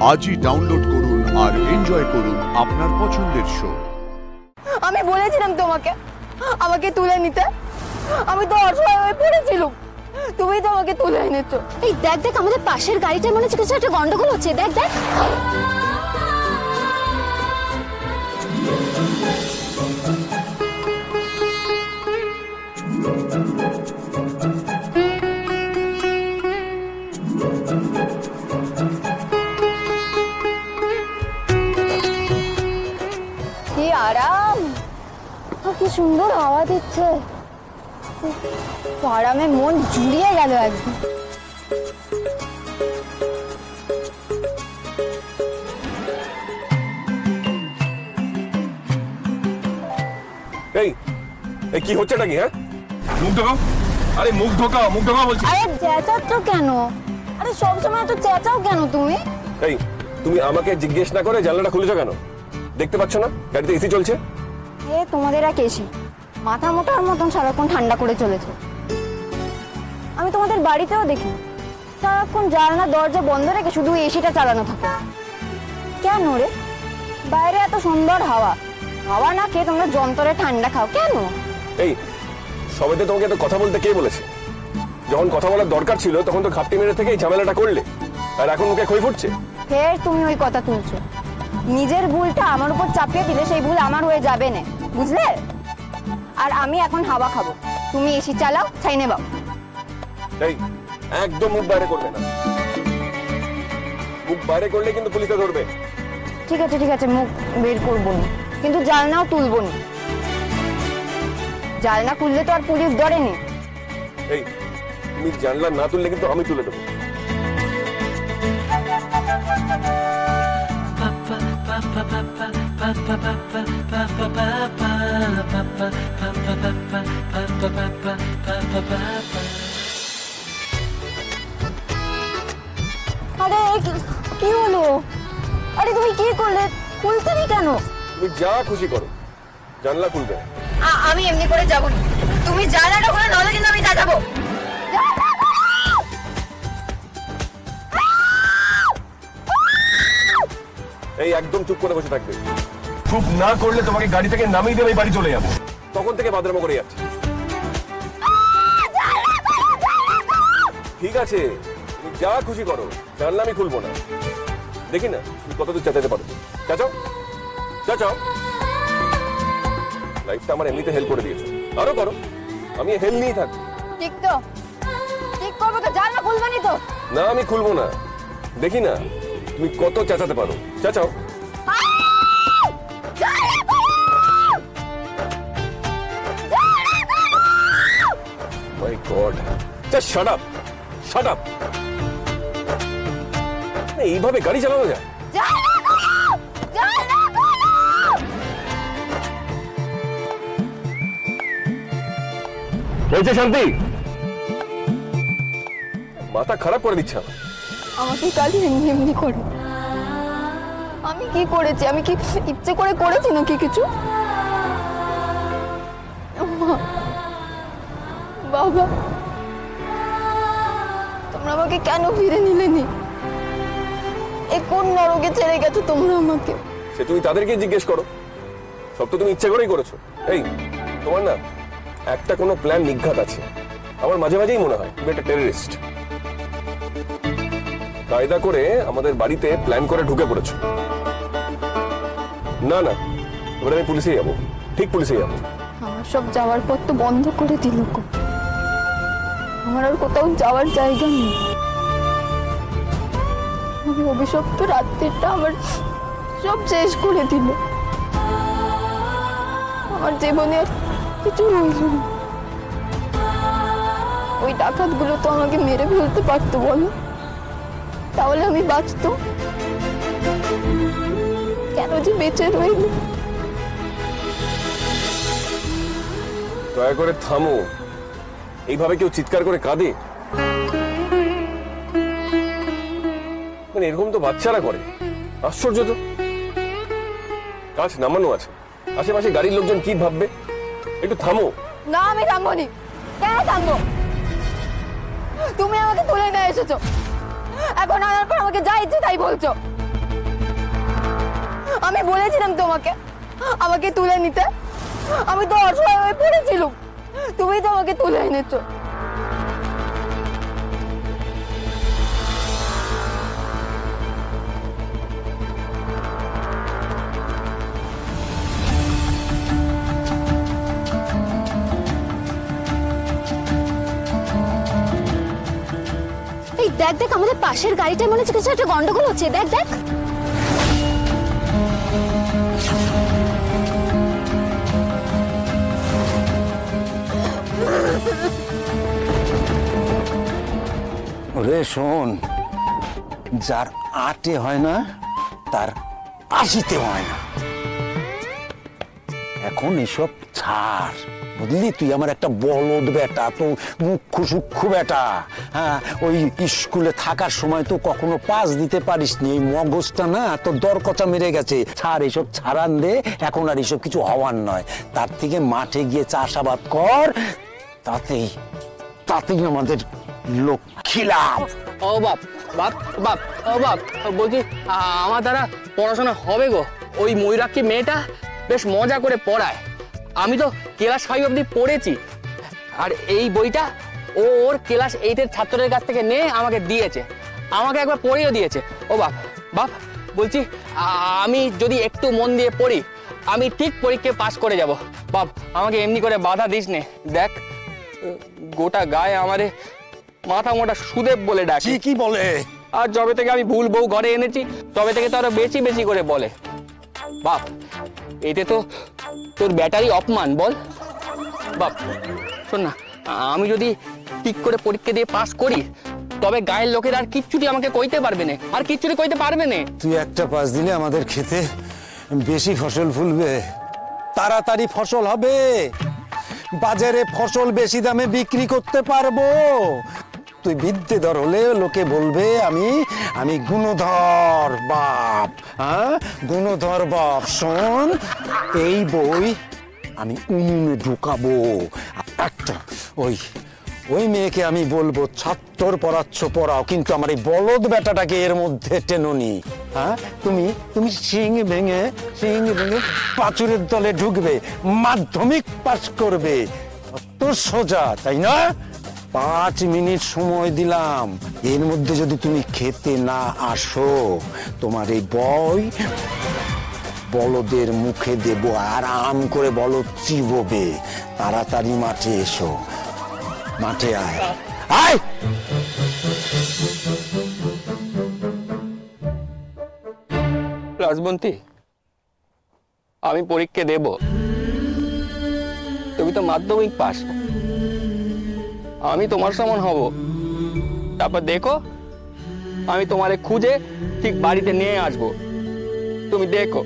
আজই ডাউনলোড করুন আর এনজয় করুন আপনার পছন্দের শো। আমি বলেছিলাম তোমাকে আমাকে তুলে নিতে, আমি তো অসহায় হয়ে পড়েছিলাম, তুমি তো আমাকে তুলে এনেছো। এই দেখ দেখ আমাদের পাশের গাড়িটা মনে হচ্ছে কিছু একটা গন্ডগোল হচ্ছে, দেখ দেখ। কি আরাম, কি সুন্দর হাওয়া দিচ্ছে, আরামে মন জুড়িয়ে গেল একদম। এই কি হচ্ছে নাকি? হ্যাঁ, মুখ ঢোকাও। আরে মুখ ঢোকাও, মুখ ঢোকাও বলছি। আরে চেঁচাচ্ছ কেন? আরে সবসময় তো চেঁচাও কেন তুমি? এই তুমি আমাকে জিজ্ঞেস না করে জানলাটা খুলেছো কেন? দেখতে পাচ্ছ না গাড়িতে এসি চলছে? এ তোমাদের এক এসি, মাথা মোটার মতন সারাক্ষণ ঠান্ডা করে চলেছে। আমি তোমাদের বাড়িতেও দেখি সারাক্ষণ জানলা দরজা বন্ধ রেখে শুধু এসিটা চালানো থাকে। কেন রে? বাইরে এত সুন্দর হাওয়া, হাওয়া না খেয়ে তোমরা যন্ত্রে ঠান্ডা খাও কেন? এই সবাইতে তোমাকে এত কথা বলতে কে বলেছে? যখন কথা বলার দরকার ছিল তখন তো ঘাপটি মেরে থেকে এই ঝামেলাটা করলে, আর এখন মুখে খই ফুটছে। ফের তুমি ওই কথা তুলছো। নিজের ভুলটা আমার উপর চাপিয়ে দিলে সেই ভুল আমার হয়ে যাবে না, বুঝলে? আর আমি এখন হাওয়া খাবো, তুমি এসি চালাও, ছাই নেবাও। এই একদম মুখ বাইরে করবে না, মুখ বাইরে করলে কিন্তু পুলিশে ধরবে। ঠিক আছে ঠিক আছে, মুখ বের করবো না, কিন্তু জানলাও তুলবো না। জানলা খুললে তো আর পুলিশ ধরেনি। এই তুমি জানলা না তুললে কিন্তু আমি তুলে দেবো। আরে কি হলো? আরে তুমি কি করলে? খুলছে না কেন? তুমি যা খুশি করো, জানলা খুলবে। আমি এমনি করে যাবো না, তুমি জানলাটা খুলে নাহলে কিন্তু আমি যাবো। এই একদম চুপ করে বসে থাকবে, চুপ না করলে তোমাকে গাড়ি থেকে নামিয়ে দেবে, বাড়ি চলে যাবো। তখন থেকে বাদরামো করে যাচ্ছে। ঠিক আছে তুমি যা খুশি করো, জানলা আমি খুলবো না। দেখি না তুমি কতদূর চেঁচাতে পারো। চেঁচাও চেঁচাও, লাইফটা আমার এমনিতে হেল্প করে দিয়েছো, আরো করো, আমি হেল্প নিয়েই থাকবো। ঠিক তো, ঠিক করবো তো, জানলা খুলবে না তো? না আমি খুলবো না, দেখি না তুমি কত চেঁচাতে পারো, চেঁচাও। My God, just shut up, shut up. এইভাবে গাড়ি চালানো যায়? বলছে শান্তি, মাথা খারাপ করে দিচ্ছে আমাকে কাল এমনি এমনি করে। আমি কি করেছি? আমি কি ইচ্ছে করে করেছি নাকি কিছু? বাবা, তোমরা আমাকে কেন ফিরে নিলেনি? এ কোন নরকে ছেড়ে গেছো তোমরা আমাকে? সে তুমি তাদেরকে জিজ্ঞেস করো, সব তো তুমি ইচ্ছে করেই করেছো। এই তোমার না একটা কোনো প্ল্যান নিঘাত আছে। আমার মাঝে মাঝেই মনে হয় তুমি একটা টেররিস্ট। কায়দা করে আমাদের বাড়িতে প্ল্যান করে ঢুকে পড়েছো। না না, এবার আমি পুলিশে যাবো, ঠিক পুলিশে যাবো। আমার সব যাওয়ার পর তো বন্ধ করে দিল, আমার আর কোথাও যাওয়ার জায়গা নেই। আমি অভিশপ্ত রাত্রিটা আমার সব শেষ করে দিল। আমার জীবনে আর কিছু রইল না। ওই ডাকাতগুলো তো আমাকে মেরে ফেলতে পারতো, বলো? তাহলে আমি বাঁচতো? কেন যে বেঁচে রইল? দয়া করে থামো, এইভাবে কেউ চিৎকার করে কাঁদে? মানে এরকম তো বাচ্চারা করে, আশ্চর্য তো। কাজ নামানো আছে, আশেপাশে গাড়ির লোকজন কি ভাববে? একটু থামো। না আমি থামবো নি। কেন থামবো? তুমি আমাকে তুলে নিয়ে এসেছো, এখন আনার পর আমাকে যা ইচ্ছে তাই বলছো। আমি বলেছিলাম তোমাকে আমাকে তুলে নিতে। আমি তো অসহায় হয়ে পড়েছিলাম, তুমি তো আমাকে তুলে এনেছো। এই দেখ দেখ, আমাদের পাশের গাড়িটা মনে হচ্ছে কিছু একটা গন্ডগোল হচ্ছে। দেখ দেখ। ওরে শোন, যার আটে হয় না তার আশিতে হয় না। এখন এসব ছাড়, বুঝলি? তুই আমার একটা বলদ বেটা, তো মুখ্য সূক্ষ্ম বেটা। হ্যাঁ, ওই স্কুলে থাকার সময় তো কখনো পাস দিতে পারিসনি। এই মগজটা না তোর দরকচা মেরে গেছে। ছাড় এসব, ছাড়ান দে। এখন আর এসব কিছু হওয়ার নয়। তার থেকে মাঠে গিয়ে চাষাবাদ কর, তাতেই আমাদের লক্ষ্মী লাভ। ও বাপ বাপ বাপ, ও বাপ, বলছি আমার দ্বারা পড়াশোনা হবে গো। ওই ময়ূরাক্ষী মেয়েটা বেশ মজা করে পড়ায়। আমি তো ক্লাস 5 অবধি পড়েছি, আর এই বইটা ওর ক্লাস 8-এর ছাত্রদের কাছ থেকে নিয়ে আমাকে দিয়েছে, আমাকে একবার পড়িয়ে দিয়েছে। ও বাপ বাপ, বলছি আমি যদি একটু মন দিয়ে পড়ি আমি ঠিক পরীক্ষায় পাস করে যাব। বাপ, আমাকে এমনি করে বাধা দিস নে। দেখ, গোটা গায়ে আমারে মাথা মোটা সুদেব বলে ডাকে। কি বলে? আর যবে থেকে আমি ভুল বউ ঘরে এনেছি তবে থেকে তো আরো বেশি বেশি করে বলে। বাপ, এতে তো তোর ব্যাটারি অপমান, বল। বাপ শোন না, আমি যদি ঠিক করে পরীক্ষা দিয়ে পাস করি তবে গায়ের লোকের আর কিচ্ছুটি আমাকে কইতে পারবে না, আর কিচ্ছুটি কইতে পারবে না। তুই একটা পাস দিলে আমাদের খেতে বেশি ফসল ফুলবে, তাড়াতাড়ি ফসল হবে, বাজারে ফসল বেশি দামে বিক্রি করতে পারবো। তুই বিদ্যেধর হলে লোকে বলবে আমি গুণধর বাপ। হ্যাঁ, গুণধর বাপ। শোন, এই বই আমি উনুনে ঢুকাবো। একটা ওই মেয়েকে আমি বলবো ছাত্র পড়াচ্ছ পড়াও, কিন্তু আমার এই বলদ বেটাটাকে এর মধ্যে টেনোনি। হ্যাঁ, তুমি শিং ভেঙে পাঁচুরের দলে ঢুকবে, মাধ্যমিক পাস করবে, অত সোজা, তাই না? 5 মিনিট সময় দিলাম, এর মধ্যে যদি তুমি খেতে না আসো তোমার এই বই বলদের মুখে দেব, আরাম করে বলদ চিবোবে। তাড়াতাড়ি মাঠে এসো, মাঠে আয় আয়। রাজবন্তী, আমি পরীক্ষা দেব, তুমি তো মাধ্যমিক পাস, আমি তোমার সমান হব। তারপর দেখো, আমি তোমারে খুঁজে ঠিক বাড়িতে নিয়ে আসবো, তুমি দেখো।